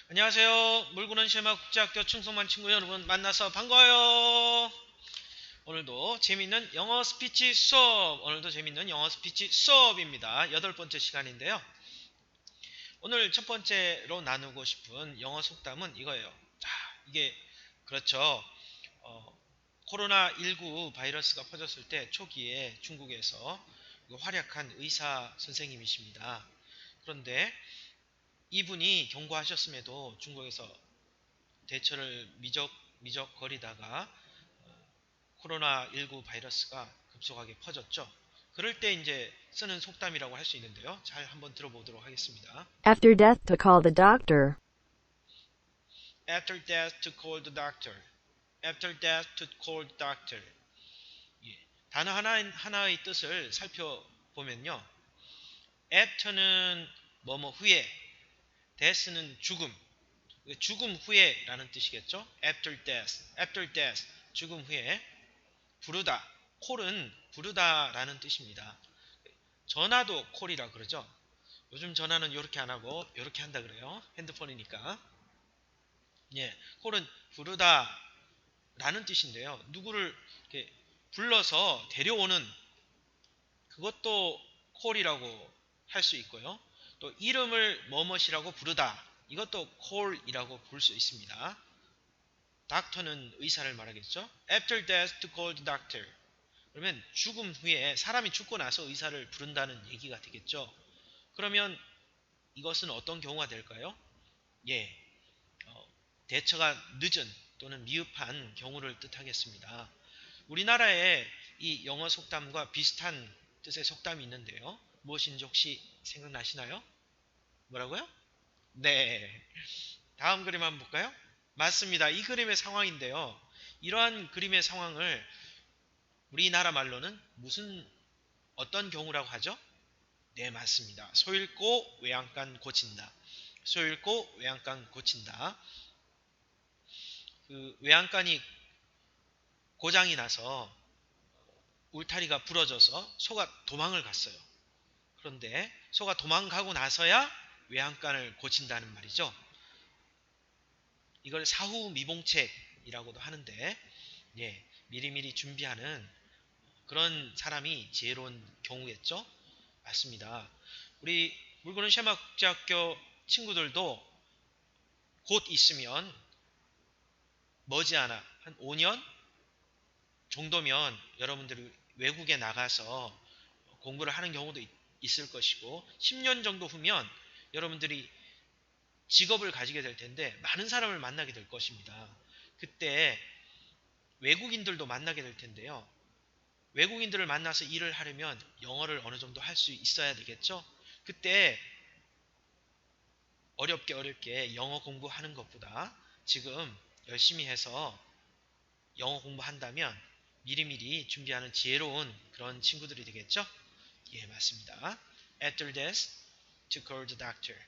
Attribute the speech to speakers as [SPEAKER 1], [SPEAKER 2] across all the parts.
[SPEAKER 1] 안녕하세요. 물구는 시마 국제학교 충성만 친구 여러분 만나서 반가워요. 오늘도 재밌는 영어 스피치 수업, 오늘도 재밌는 영어 스피치 수업입니다. 8번째 시간인데요. 오늘 첫 번째로 나누고 싶은 영어 속담은 이거예요. 자, 이게 그렇죠. 코로나19 바이러스가 퍼졌을 때 초기에 중국에서 활약한 의사 선생님이십니다. 그런데 이분이 경고하셨음에도 중국에서 대처를 미적거리다가 코로나19 바이러스가 급속하게 퍼졌죠. 그럴 때 이제 쓰는 속담이라고 할 수 있는데요. 잘 한번 들어보도록 하겠습니다.
[SPEAKER 2] After death to call the doctor.
[SPEAKER 1] After death to call the doctor. After death to call the doctor. 예. 단어 하나의 뜻을 살펴보면요. After는 뭐뭐 후에, death는 죽음, 죽음 후에라는 뜻이겠죠. After death, after death, 죽음 후에. 부르다, 콜은 부르다라는 뜻입니다. 전화도 콜이라 그러죠. 요즘 전화는 이렇게 안 하고 이렇게 한다 그래요. 핸드폰이니까. 예, 콜은 부르다라는 뜻인데요. 누구를 이렇게 불러서 데려오는 그것도 콜이라고 할 수 있고요. 또 이름을 뭐뭇이라고 부르다. 이것도 콜이라고 부를 수 있습니다. 닥터는 의사를 말하겠죠. After death to call the doctor. 그러면 죽음 후에 사람이 죽고 나서 의사를 부른다는 얘기가 되겠죠. 그러면 이것은 어떤 경우가 될까요? 예, 대처가 늦은 또는 미흡한 경우를 뜻하겠습니다. 우리나라에 이 영어 속담과 비슷한 뜻의 속담이 있는데요. 무엇인지 혹시 생각나시나요? 뭐라고요? 네. 다음 그림 한번 볼까요? 맞습니다. 이 그림의 상황인데요. 이러한 그림의 상황을 우리나라 말로는 어떤 경우라고 하죠? 네, 맞습니다. 소 읽고 외양간 고친다. 소 읽고 외양간 고친다. 그 외양간이 고장이 나서 울타리가 부러져서 소가 도망을 갔어요. 그런데 소가 도망가고 나서야 외양간을 고친다는 말이죠. 이걸 사후 미봉책이라고도 하는데, 예, 미리미리 준비하는 그런 사람이 지혜로운 경우겠죠? 맞습니다. 우리 물구는 샤마 국제학교 친구들도 곧 있으면 머지않아 한 5년 정도면 여러분들이 외국에 나가서 공부를 하는 경우도 있을 것이고 10년 정도 후면 여러분들이 직업을 가지게 될 텐데 많은 사람을 만나게 될 것입니다. 그때 외국인들도 만나게 될 텐데요. 외국인들을 만나서 일을 하려면 영어를 어느 정도 할 수 있어야 되겠죠? 그때 어렵게 영어 공부하는 것보다 지금 열심히 해서 영어 공부한다면 미리미리 준비하는 지혜로운 그런 친구들이 되겠죠? 예, 맞습니다. After death, to call the doctor.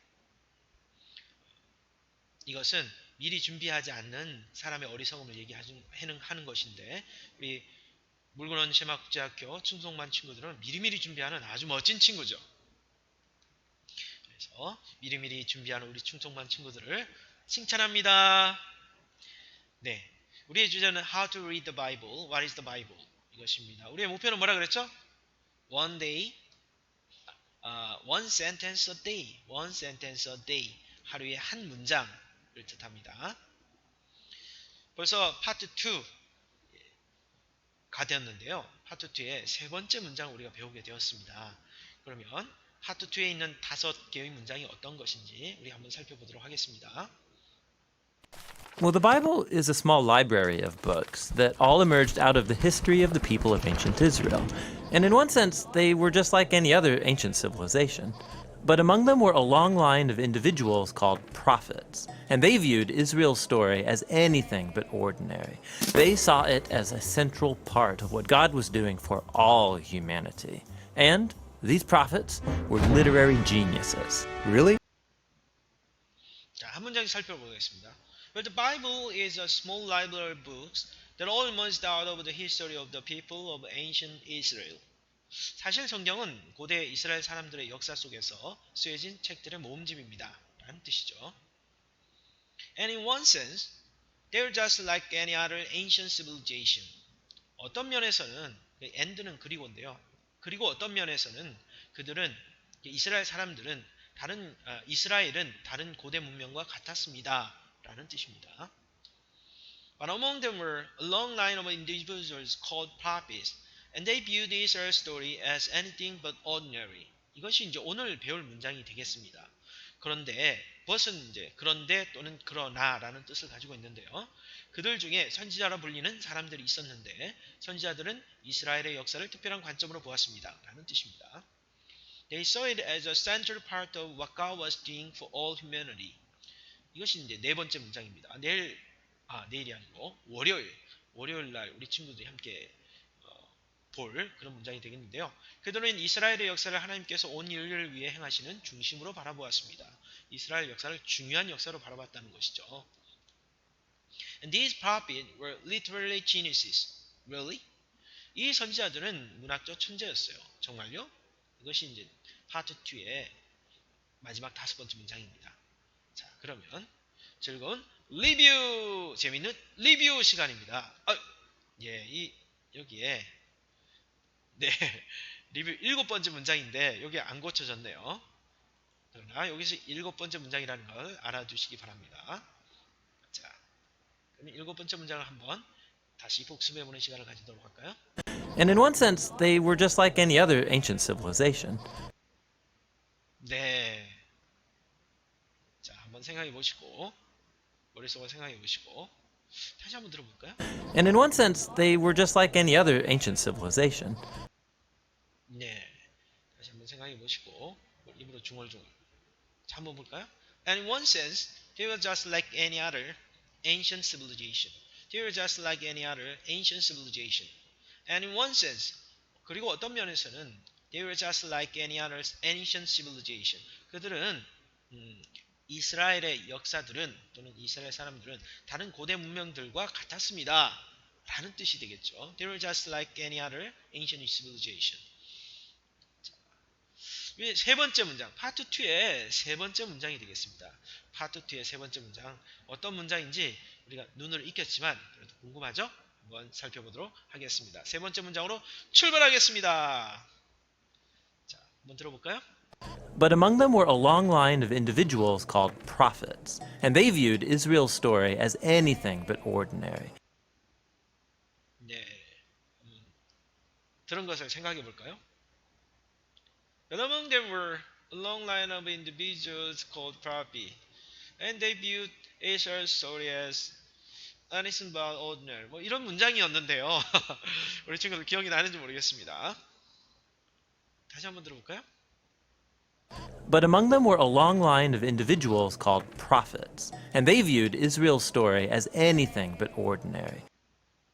[SPEAKER 1] 이것은 미리 준비하지 않는 사람의 어리석음을 얘기하는 것인데 우리 물건원 셰마국제학교 충성반 친구들은 미리미리 준비하는 아주 멋진 친구죠. 그래서 미리미리 준비하는 우리 충성반 친구들을 칭찬합니다. 네, 우리의 주제는 How to read the Bible, What is the Bible? 이것입니다. 우리의 목표는 뭐라 그랬죠? One day, one sentence a day, one sentence a day. 하루에 한 문장을 뜻합니다. 벌써 파트 2가 되었는데요. 파트 2의 세 번째 문장을 우리가 배우게 되었습니다. 그러면 파트 2에 있는 5개의 문장이 어떤 것인지 우리 한번 살펴보도록 하겠습니다.
[SPEAKER 3] Well, the Bible is a small library of books that all emerged out of the history of the people of ancient Israel. And in one sense, they were just like any other ancient civilization. But among them were a long line of individuals called prophets. And they viewed Israel's story as anything but ordinary. They saw it as a central part of what God was doing for all humanity. And these prophets were literary geniuses.
[SPEAKER 4] Really?
[SPEAKER 1] 자, 한 문장씩 살펴보겠습니다. But the Bible is a small library of books that all emerged out of the history of the people of ancient Israel. 사실 성경은 고대 이스라엘 사람들의 역사 속에서 쓰여진 책들의 모음집입니다. 라는 뜻이죠. And in one sense, they're just like any other ancient civilization. 어떤 면에서는 and는 그리고인데요. 그리고 어떤 면에서는 그들은 이스라엘 사람들은 이스라엘은 다른 고대 문명과 같았습니다라는 뜻입니다. But among them were a long line of individuals called prophets, and they viewed Israel's story as anything but ordinary. 이것이 이제 오늘 배울 문장이 되겠습니다. 그런데 but은 이제 그런데 또는 그러나라는 뜻을 가지고 있는데요. 그들 중에 선지자라 불리는 사람들이 있었는데 선지자들은 이스라엘의 역사를 특별한 관점으로 보았습니다. 라는 뜻입니다. They saw it as a central part of what God was doing for all humanity. 이것이 이제 네 번째 문장입니다. 내일이 아니고 월요일 날 우리 친구들이 함께 볼 그런 문장이 되겠는데요. 그들은 이스라엘의 역사를 하나님께서 온 인류를 위해 행하시는 중심으로 바라보았습니다. 이스라엘 역사를 중요한 역사로 바라봤다는 것이죠. And these prophets were literally geniuses. Really? 이 선지자들은 문학적 천재였어요. 정말요? 이것이 이제 파트 2의 마지막 5번째 문장입니다. 자, 그러면 즐거운 리뷰, 재밌는 리뷰 시간입니다. 여기에 리뷰 7번째 문장인데 여기 안 고쳐졌네요. 그러나 여기서 7번째 문장이라는 걸 알아두시기 바랍니다. 자, 그럼 7번째 문장을 한번 다시 복습해보는 시간을 가지도록 할까요?
[SPEAKER 3] And in one sense, they were just like any other ancient civilization.
[SPEAKER 1] 네. 자, 한번 생각해 보시고 머릿속으로 생각해 보시고 다시 한번 들어볼까요?
[SPEAKER 3] And in one sense, they were just like any other ancient civilization.
[SPEAKER 1] 네. 다시 한번 생각해 보시고 입으로 중얼중얼. 자, 한번 볼까요? And in one sense, they were just like any other ancient civilization. They were just like any other ancient civilization. And in one sense, 그리고 어떤 면에서는 they were just like any other ancient civilization. 그들은 이스라엘의 역사들은 또는 이스라엘 사람들은 다른 고대 문명들과 같았습니다. 라는 뜻이 되겠죠. They were just like any other ancient civilization. 세 번째 문장, 파트 2의 세 번째 문장이 되겠습니다. 파트 2의 세 번째 문장, 어떤 문장인지 우리가 눈을 익혔지만 그래도 궁금하죠? 한번 살펴보도록 하겠습니다. 세 번째 문장으로 출발하겠습니다. 자, 한번 들어볼까요?
[SPEAKER 3] But among them were a long line of individuals called prophets, and they viewed Israel's story as anything but ordinary.
[SPEAKER 1] 네, 들은 것을 생각해 볼까요? But among them were a long line of individuals called prophets, and they viewed Israel's story as anything but ordinary. 뭐 이런 문장이었는데요. 우리 친구들 기억이 나는지 모르겠습니다. 다시 한번 들어볼까요?
[SPEAKER 3] But among them were a long line of individuals called prophets, and they viewed Israel's story as anything but ordinary.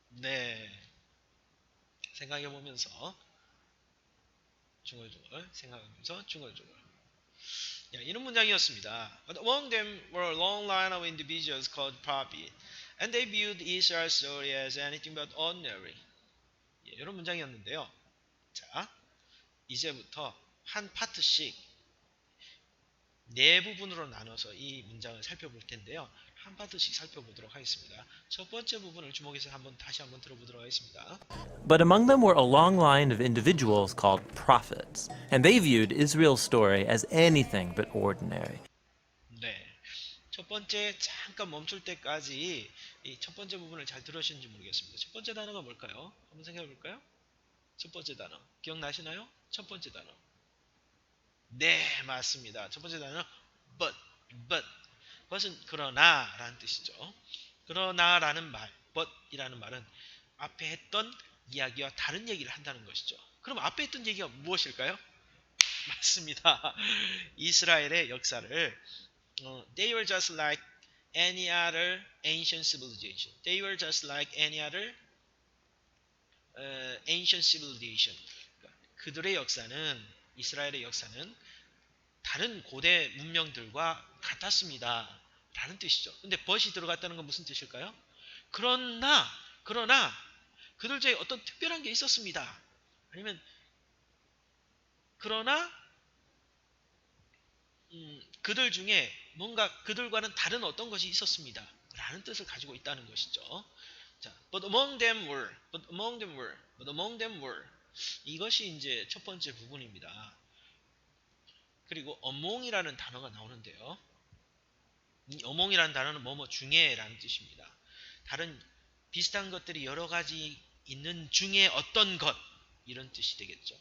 [SPEAKER 1] 네, 생각해 보면서 중얼중얼 생각하면서 중얼중얼. 야, 이런 문장이었습니다. But among them were a long line of individuals called prophets, and they viewed Israel's story as anything but ordinary. 예, 이런 문장이었는데요. 자, 이제부터 한 파트씩 네 부분으로 나눠서 이 문장을 살펴볼 텐데요. 한 파트씩 살펴보도록 하겠습니다. 첫 번째 부분을 주목해서 다시 한번 들어보도록 하겠습니다.
[SPEAKER 3] But among them were a long line of individuals called prophets, and they viewed Israel's story as anything but ordinary.
[SPEAKER 1] 네, 첫 번째 잠깐 멈출 때까지 이 첫 번째 부분을 잘 들으셨는지 모르겠습니다. 첫 번째 단어가 뭘까요? 한번 생각해 볼까요? 첫 번째 단어 기억나시나요? 첫 번째 단어. 네, 맞습니다. 첫 번째 단어는 but. 그것은 그러나라는 뜻이죠. 그러나라는 말, but이라는 말은 앞에 했던 이야기와 다른 얘기를 한다는 것이죠. 그럼 앞에 했던 얘기가 무엇일까요? 맞습니다. 이스라엘의 역사를 They were just like any other ancient civilization. They were just like any other ancient civilization. 그들의 역사는 이스라엘의 역사는 다른 고대 문명들과 같았습니다. 라는 뜻이죠. 근데 but이 들어갔다는 건 무슨 뜻일까요? 그러나 그들 중에 어떤 특별한 게 있었습니다. 아니면 그러나 그들 중에 뭔가 그들과는 다른 어떤 것이 있었습니다. 라는 뜻을 가지고 있다는 것이죠. 자, but among them were, but among them were, but among them were. 이것이 이제 첫 번째 부분입니다. 그리고 among이라는 단어가 나오는데요. 이 among이라는 단어는 뭐뭐 중에라는 뜻입니다. 다른 비슷한 것들이 여러 가지 있는 중에 어떤 것 이런 뜻이 되겠죠.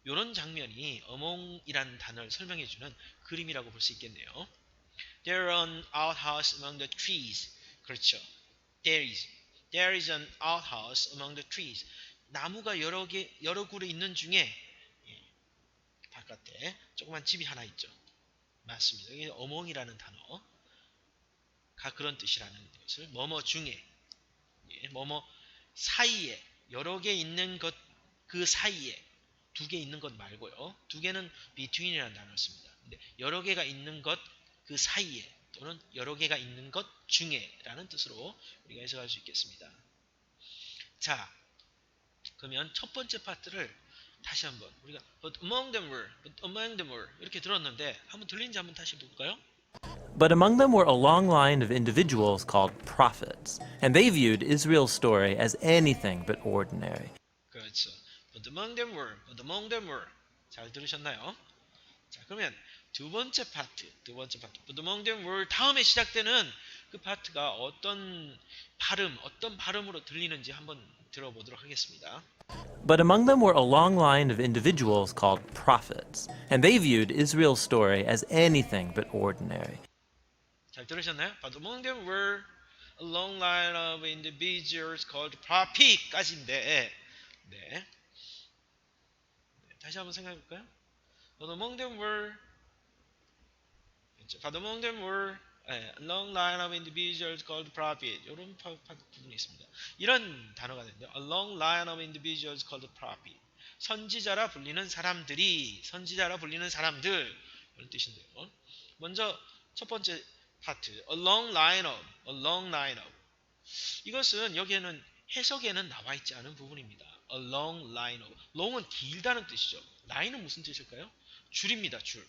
[SPEAKER 1] 이런 장면이 among이라는 단어를 설명해주는 그림이라고 볼 수 있겠네요. There are an outhouse among the trees. 그렇죠. There is an outhouse among the trees. 나무가 여러 그루 있는 중에 바깥에 조그만 집이 하나 있죠. 맞습니다. 이게 among이라는 단어가 그런 뜻이라는 것을 뭐뭐 중에, 뭐뭐 사이에 여러 개 있는 것 그 사이에 두 개 있는 것 말고요. 두 개는 between이라는 단어를 씁니다. 근데 여러 개가 있는 것 그 사이에 또는 여러 개가 있는 것 중에라는 뜻으로 우리가 해석할 수 있겠습니다. 자, 그러면 첫 번째 파트를 다시 한번 우리가 but among them were 이렇게 들었는데 한번 들린지 한번 다시 볼까요?
[SPEAKER 3] But among them were a long line of individuals called prophets, and they viewed Israel's story as anything but ordinary.
[SPEAKER 1] 그렇죠. But among them were. 잘 들으셨나요? 자, 그러면 두 번째 파트. But among them were 다음에 시작되는 그 파트가 어떤 발음으로 들리는지 한번 들어보도록 하겠습니다.
[SPEAKER 3] But among them were a long line of individuals called prophets, and they viewed Israel's story as anything but ordinary.
[SPEAKER 1] 잘 들으셨나요? But among them were a long line of individuals called prophet까지인데, 네. 다시 한번 생각해 볼까요? But among them were a long line of individuals called prophet. 이런 부분이 있습니다. 이런 단어가 되는데요. A long line of individuals called prophet. 선지자라 불리는 사람들 이런 뜻인데요. 먼저 첫 번째 파트 a long line of 이것은 여기에는 해석에는 나와 있지 않은 부분입니다. A long line of long은 길다는 뜻이죠. line은 무슨 뜻일까요? 줄입니다. 줄.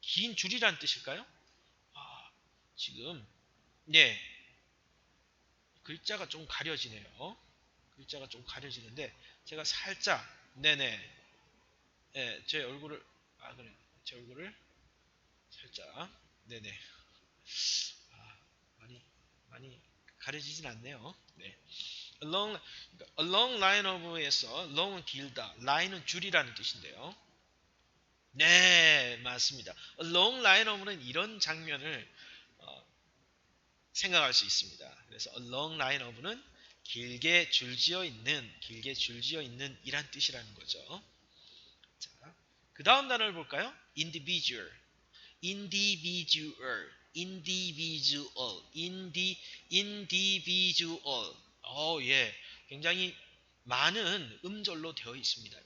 [SPEAKER 1] 긴 줄이라는 뜻일까요? 지금 네 글자가 좀 가려지네요. 글자가 좀 가려지는데 제가 살짝 제 얼굴을 그래 제 얼굴을 살짝 많이 가려지진 않네요. 네. A long line of에서 long은 길다, line은 줄이라는 뜻인데요. 네, 맞습니다. A long line of는 이런 장면을 생각할 수 있습니다. 그래서 a long line of는 길게 줄지어 있는 이란 뜻이라는 거죠. 자, 그 다음 단어를 볼까요? individual. 예. 굉장히 많은 음절로 되어 있습니다.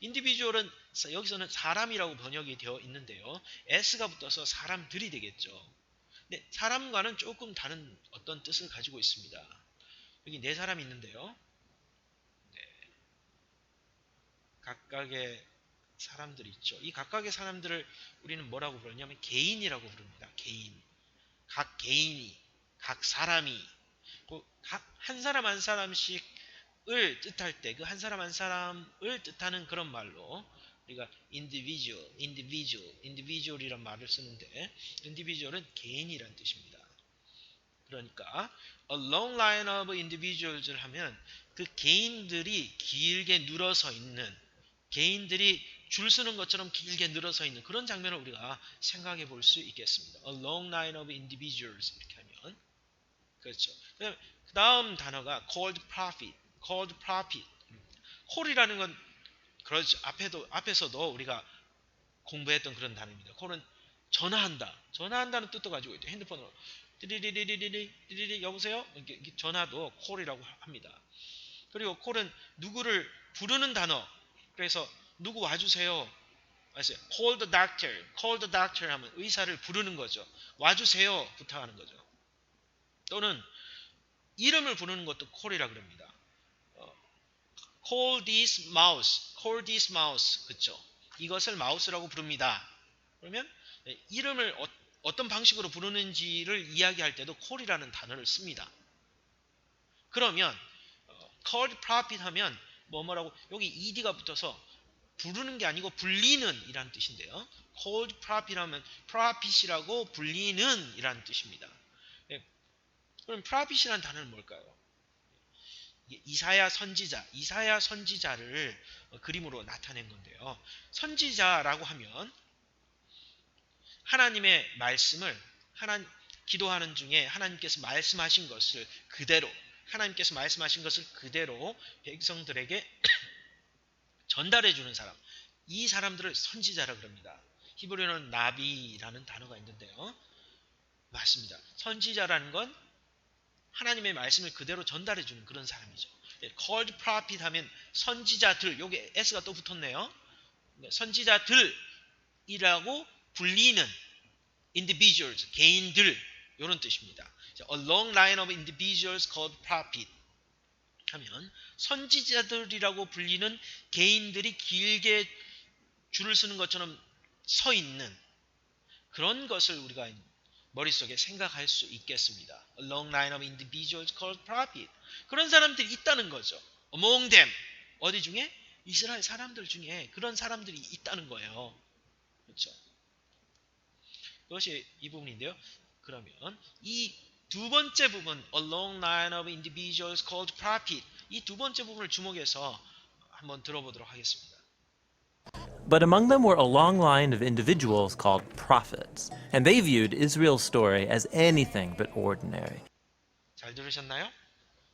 [SPEAKER 1] individual은 여기서는 사람이라고 번역이 되어 있는데요. s가 붙어서 사람들이 되겠죠. 근데 사람과는 조금 다른 어떤 뜻을 가지고 있습니다. 여기 네 사람이 있는데요. 네. 각각의 사람들이 있죠. 이 각각의 사람들을 우리는 뭐라고 부르냐면 개인이라고 부릅니다. 개인. 각 개인이, 각 사람이, 한 사람 한 사람씩을 뜻할 때 그 한 사람 한 사람을 뜻하는 그런 말로 우리가 individual이란 말을 쓰는데 individual은 개인이란 뜻입니다. 그러니까 a long line of individuals를 하면 그 개인들이 길게 늘어서 있는 개인들이 줄 서는 것처럼 길게 늘어서 있는 그런 장면을 우리가 생각해 볼 수 있겠습니다. A long line of individuals 이렇게 하면 그렇죠. 그 다음 단어가 called prophet. call이라는 건 그렇죠. 앞에서도 우리가 공부했던 그런 단어입니다. call은 전화한다는 뜻도 가지고 있죠. 핸드폰으로 띠리리리리리리 여보세요? 이렇게 전화도 call이라고 합니다. 그리고 call은 누구를 부르는 단어. 그래서 누구 와주세요. 아세요? Call the doctor 하면 의사를 부르는 거죠. 와주세요 부탁하는 거죠. 또는 이름을 부르는 것도 call이라 그럽니다. Call this mouse, 그렇죠? 이것을 마우스라고 부릅니다. 그러면 이름을 어떤 방식으로 부르는지를 이야기할 때도 call이라는 단어를 씁니다. 그러면 called prophet 하면 뭐라고 여기 ed가 붙어서 부르는 게 아니고 불리는 이란 뜻인데요. called prophet 하면 prophet이라고 불리는 이란 뜻입니다. 그럼 prophet이라는 단어는 뭘까요? 이사야 선지자를 그림으로 나타낸 건데요. 선지자라고 하면 하나님의 말씀을 기도하는 중에 하나님께서 말씀하신 것을 그대로 백성들에게 전달해 주는 사람, 이 사람들을 선지자라 그럽니다. 히브리어는 나비라는 단어가 있는데요. 맞습니다. 선지자라는 건 하나님의 말씀을 그대로 전달해 주는 그런 사람이죠. called prophet 하면 선지자들, 여기 s가 또 붙었네요. 선지자들이라고 불리는 individuals, 개인들 이런 뜻입니다. A long line of individuals called prophet 하면 선지자들이라고 불리는 개인들이 길게 줄을 서는 것처럼 서 있는 그런 것을 우리가 머릿속에 생각할 수 있겠습니다. A long line of individuals called prophet. 그런 사람들이 있다는 거죠. Among them. 어디 중에? 이스라엘 사람들 중에 그런 사람들이 있다는 거예요. 그렇죠? 그것이 이 부분인데요. 그러면 이 두 번째 부분, a long line of individuals called prophet. 이 두 번째 부분을 주목해서 한번 들어보도록 하겠습니다.
[SPEAKER 3] But among them were a long line of individuals called prophets, and they viewed Israel's story as anything but ordinary.
[SPEAKER 1] 잘 들으셨나요?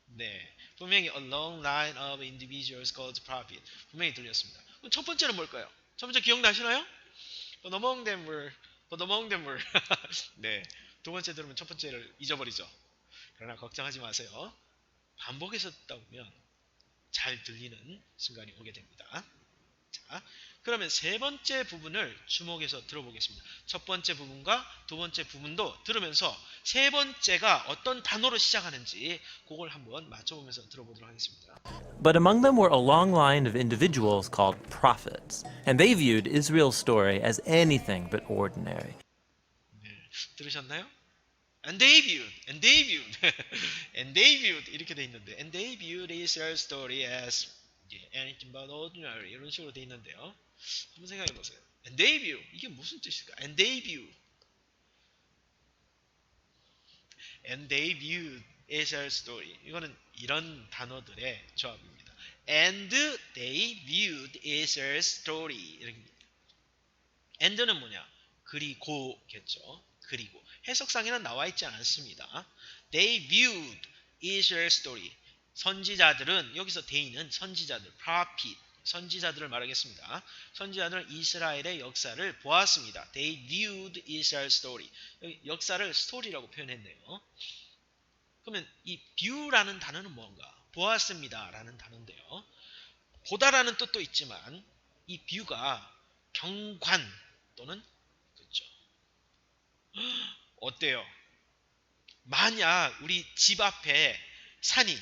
[SPEAKER 1] 네, 분명히 a long line of individuals called prophet 분명히 들렸습니다. 그럼 첫 번째는 뭘까요? 첫 번째 기억나시나요? But among them were 네, 두 번째 들으면 첫 번째를 잊어버리죠. 그러나 걱정하지 마세요. 반복해서 듣다 보면 잘 들리는 순간이 오게 됩니다. 자, 그러면 세 번째 부분을 주목해서 들어보겠습니다. 첫 번째 부분과 두 번째 부분도 들으면서 세 번째가 어떤 단어로 시작하는지 그걸 한번 맞춰보면서 들어보도록 하겠습니다.
[SPEAKER 3] But among them were a long line of individuals called prophets, and they viewed Israel's story as anything but ordinary.
[SPEAKER 1] 네, 들으셨나요? And they viewed 이렇게 돼 있는데 and they viewed Israel's story as anything but ordinary 이런 식으로 돼 있는데요. 한번 생각해 보세요. And they view 이게 무슨 뜻일까? And they viewed Israel's story 이거는 이런 단어들의 조합입니다. And they viewed Israel's story 이렇게. and는 뭐냐? 그리고겠죠. 그리고 해석상에는 나와 있지 않습니다. They viewed Israel's story. 선지자들은 여기서 대인은 선지자들, prophet, 선지자들을 말하겠습니다. 선지자들은 이스라엘의 역사를 보았습니다. They viewed Israel's story. 여기 역사를 스토리라고 표현했네요. 그러면 이 view라는 단어는 뭔가? 보았습니다라는 단어인데요. 보다라는 뜻도 있지만 이 view가 경관 또는 그렇죠. 어때요? 만약 우리 집 앞에 산이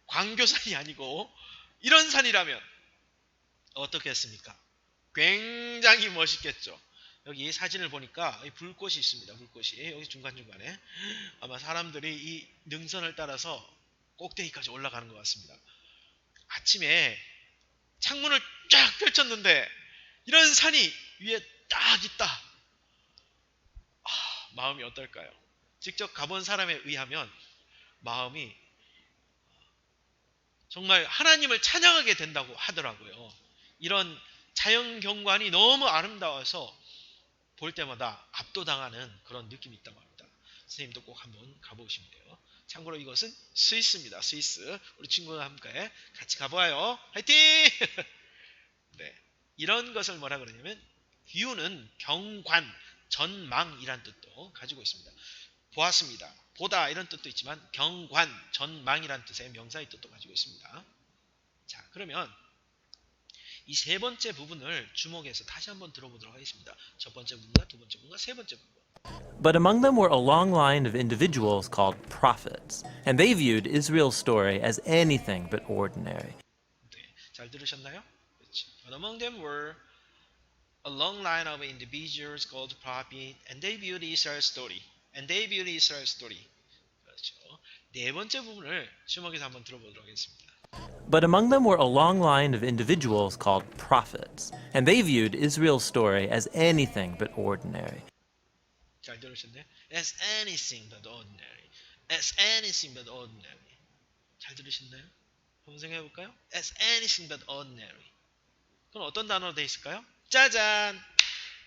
[SPEAKER 1] 광교산이 아니고 이런 산이라면 어떻겠습니까? 굉장히 멋있겠죠. 여기 사진을 보니까 불꽃이 있습니다. 불꽃이 여기 중간중간에 아마 사람들이 이 능선을 따라서 꼭대기까지 올라가는 것 같습니다. 아침에 창문을 쫙 펼쳤는데 이런 산이 위에 딱 있다. 마음이 어떨까요? 직접 가본 사람에 의하면 마음이 정말 하나님을 찬양하게 된다고 하더라고요. 이런 자연 경관이 너무 아름다워서 볼 때마다 압도당하는 그런 느낌이 있다고 합니다. 선생님도 꼭 한번 가보시면 돼요. 참고로 이것은 스위스입니다. 스위스. 우리 친구와 함께 같이 가봐요. 화이팅! 네, 이런 것을 뭐라 그러냐면 view는 경관, 전망이란 뜻도 가지고 있습니다. 보았습니다. 보다 이런 뜻도 있지만 경관, 전망이란 뜻의 명사의 뜻도 가지고 있습니다. 자, 그러면 이 세 번째 부분을 주목해서 다시 한번 들어보도록 하겠습니다. 첫 번째 부분과 두 번째 부분과 세 번째 부분.
[SPEAKER 3] But among them were a long line of individuals called prophets, and they viewed Israel's story as anything but ordinary.
[SPEAKER 1] 네, 잘 들으셨나요? 그렇죠. But among them were A long line of individuals called prophet, and they built Israel's story. And they built Israel's story. 그렇죠. 네 번째 부분을 주목해서 한번 들어보도록 하겠습니다.
[SPEAKER 3] But among them were a long line of individuals called prophets, and they viewed Israel's story as anything but ordinary.
[SPEAKER 1] 잘 들으셨나요? As anything but ordinary. As anything but ordinary. 잘 들으셨나요? 한번 생각해 볼까요? As anything but ordinary. 그럼 어떤 단어로 되어 있을까요? 짜잔!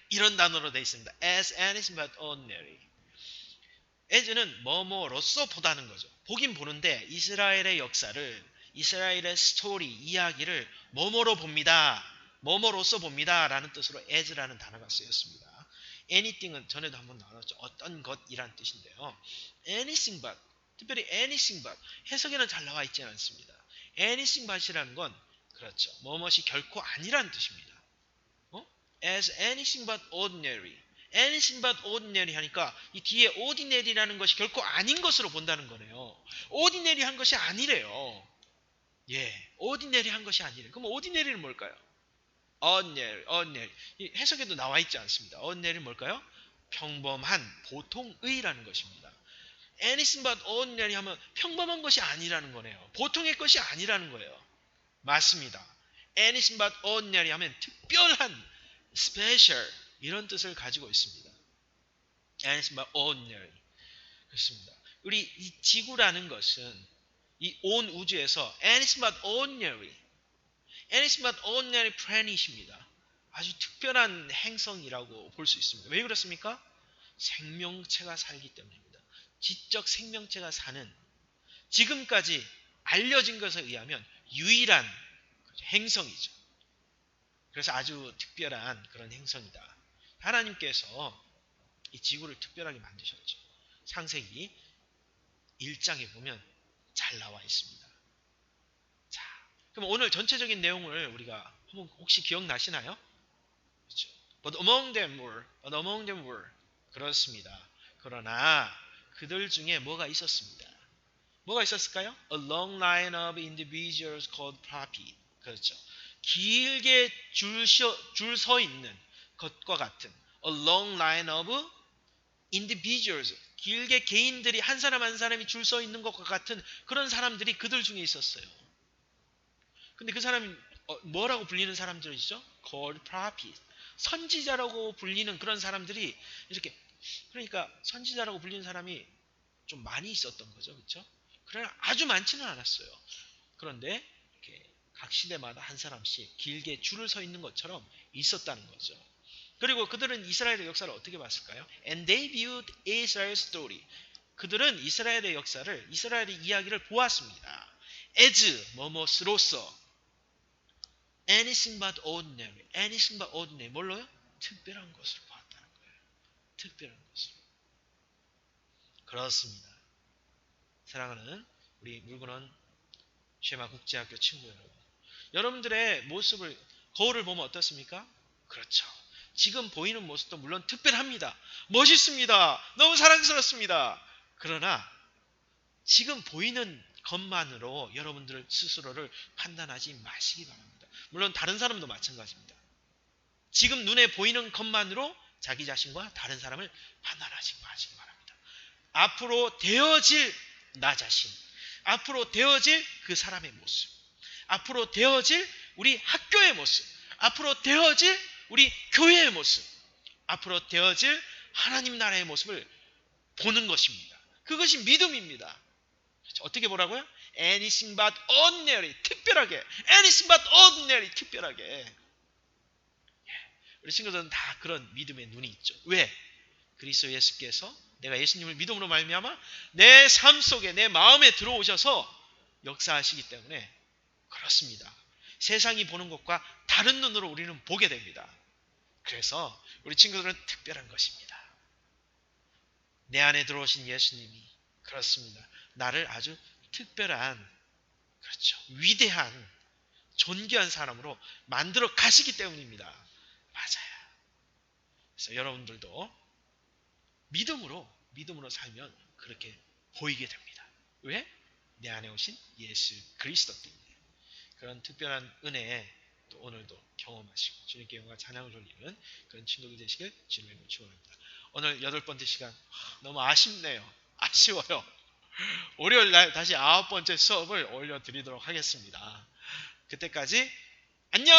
[SPEAKER 1] 이런 단어로 되어 있습니다. As anything but ordinary. as는 뭐뭐로서 보다는 거죠. 보긴 보는데 이스라엘의 역사를, 이스라엘의 스토리, 이야기를 뭐뭐로 봅니다. 뭐뭐로서 봅니다. 라는 뜻으로 as라는 단어가 쓰였습니다. anything은 전에도 한번 나눴죠. 어떤 것이란 뜻인데요. anything but, 특별히 anything but, 해석에는 잘 나와 있지 않습니다. anything but이라는 건 그렇죠. 뭐뭇이 결코 아니란 뜻입니다. as anything but ordinary. anything but ordinary 하니까 이 뒤에 ordinary라는 것이 결코 아닌 것으로 본다는 거네요. ordinary 한 것이 아니래요. 예, ordinary 한 것이 아니래요. 그럼 ordinary는 뭘까요? ordinary. 이 해석에도 나와 있지 않습니다. ordinary는 뭘까요? 평범한, 보통의라는 것입니다. anything but ordinary 하면 평범한 것이 아니라는 거네요. 보통의 것이 아니라는 거예요. 맞습니다. anything but ordinary 하면 특별한, special 이런 뜻을 가지고 있습니다. anything but ordinary. 그렇습니다. 우리 이 지구라는 것은 이 온 우주에서 anything but ordinary, anything but ordinary planet입니다. 아주 특별한 행성이라고 볼 수 있습니다. 왜 그렇습니까? 생명체가 살기 때문입니다. 지적 생명체가 사는, 지금까지 알려진 것에 의하면 유일한 행성이죠. 그래서 아주 특별한 그런 행성이다. 하나님께서 이 지구를 특별하게 만드셨죠. 창세기 1장에 보면 잘 나와 있습니다. 자, 그럼 오늘 전체적인 내용을 우리가 혹시 기억나시나요? 그렇죠. But among them were. 그렇습니다. 그러나 그들 중에 뭐가 있었습니다. 뭐가 있었을까요? A long line of individuals called prophet. 그렇죠. 길게 줄 서 있는 것과 같은 a long line of individuals. 길게 개인들이 한 사람 한 사람이 줄 서 있는 것과 같은 그런 사람들이 그들 중에 있었어요. 근데 그 사람이 뭐라고 불리는 사람들이죠? called prophet. 선지자라고 불리는 그런 사람들이 이렇게, 그러니까 선지자라고 불리는 사람이 좀 많이 있었던 거죠. 그렇죠? 그러나 아주 많지는 않았어요. 그런데 이렇게 각 시대마다 한 사람씩 길게 줄을 서 있는 것처럼 있었다는 거죠. 그리고 그들은 이스라엘의 역사를 어떻게 봤을까요? And they viewed Israel's story. 그들은 이스라엘의 역사를, 이스라엘의 이야기를 보았습니다. as 뭐뭐으로서 anything but ordinary. anything but ordinary. 뭘로요? 특별한 것으로 보았다는 거예요. 특별한 것으로. 그렇습니다. 사랑하는 우리 물건원 쉐마 국제학교 친구 여러분, 여러분들의 모습을, 거울을 보면 어떻습니까? 그렇죠. 지금 보이는 모습도 물론 특별합니다. 멋있습니다. 너무 사랑스럽습니다. 그러나 지금 보이는 것만으로 여러분들 스스로를 판단하지 마시기 바랍니다. 물론 다른 사람도 마찬가지입니다. 지금 눈에 보이는 것만으로 자기 자신과 다른 사람을 판단하지 마시기 바랍니다. 앞으로 되어질 나 자신, 앞으로 되어질 그 사람의 모습, 앞으로 되어질 우리 학교의 모습, 앞으로 되어질 우리 교회의 모습, 앞으로 되어질 하나님 나라의 모습을 보는 것입니다. 그것이 믿음입니다. 어떻게 보라고요? anything but ordinary, 특별하게. anything but ordinary, 특별하게. 우리 친구들은 다 그런 믿음의 눈이 있죠. 왜? 그리스도 예수께서 내가 예수님을 믿음으로 말미암아 내 삶 속에, 내 마음에 들어오셔서 역사하시기 때문에 그렇습니다. 세상이 보는 것과 다른 눈으로 우리는 보게 됩니다. 그래서 우리 친구들은 특별한 것입니다. 내 안에 들어오신 예수님이 그렇습니다. 나를 아주 특별한, 그렇죠, 위대한, 존귀한 사람으로 만들어 가시기 때문입니다. 맞아요. 그래서 여러분들도 믿음으로 살면 그렇게 보이게 됩니다. 왜? 내 안에 오신 예수 그리스도 때문에. 그런 특별한 은혜에 또 오늘도 경험하시고 주님께 영광과 찬양을 돌리는 그런 친구들 되시길 주님의 이름으로 축원합니다. 오늘 8번째 시간 너무 아쉽네요. 아쉬워요. 월요일 날 다시 9번째 수업을 올려드리도록 하겠습니다. 그때까지 안녕!